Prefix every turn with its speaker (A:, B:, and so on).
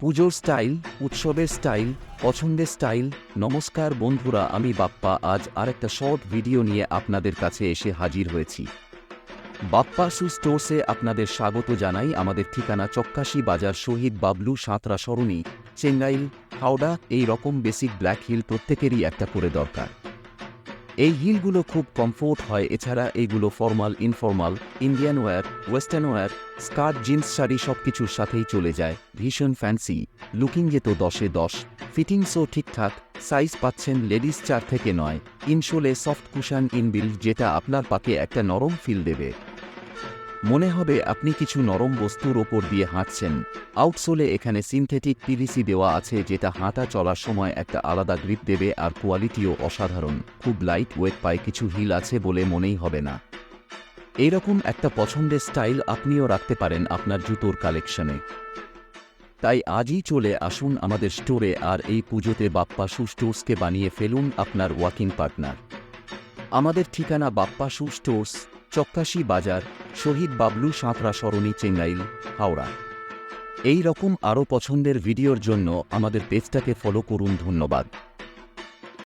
A: পুজোর স্টাইল, উৎসবের স্টাইল, পছন্দের স্টাইল। নমস্কার বন্ধুরা, আমি বাপ্পা আজ আরেকটা শর্ট ভিডিও নিয়ে আপনাদের কাছে এসে হাজির হয়েছি। বাপ্পা শু স্টোর্সে আপনাদের স্বাগত জানাই। আমাদের ঠিকানা চক্কাশি বাজার, শহীদ বাবলু সাঁতরা সরণি, চেঙ্গাইল, হাওড়া। এই রকম বেসিক ব্ল্যাক হিল প্রত্যেকেরই একটা করে দরকার। এই হিলগুলো খুব কমফোর্ট হয়। এছাড়া এইগুলো formal, informal, Indian wear, western wear, skirt, jeans, sari সবকিছুর সাথেই চলে যায়। ভীষণ ফ্যান্সি লুকিং, যে তো 10-এ 10। ফিটিংসও ঠিকঠাক। সাইজ পাচ্ছেন লেডিস 4 থেকে 9। ইনশোলে সফট কুশন ইনবিল্ড, যেটা আপনার পাকে একটা নরম ফিল দেবে। মনে হবে আপনি কিছু নরম বস্তুর ওপর দিয়ে হাঁটছেন। আউটসোলে এখানে সিনথেটিক পিভিসি দেওয়া আছে, যেটা হাঁটা চলার সময় একটা আলাদা গ্রিপ দেবে। আর কোয়ালিটিও অসাধারণ, খুব লাইট ওয়েট পায়। কিছু হিল আছে বলে মনেই হবে না। এইরকম একটা পছন্দের স্টাইল আপনিও রাখতে পারেন আপনার জুতোর কালেকশনে। তাই আজই চলে আসুন আমাদের স্টোরে, আর এই পুজোতে বাপ্পা শু স্টোর্সকে বানিয়ে ফেলুন আপনার ওয়াকিং পার্টনার। আমাদের ঠিকানা বাপ্পা শু স্টোর্স, চক্কাশি বাজার, শহীদ বাবলু সাঁতরা সরণি, চেঙ্গাইল, হাওড়া। এই রকম আরও পছন্দের ভিডিওর জন্য আমাদের পেজটাকে ফলো করুন। ধন্যবাদ।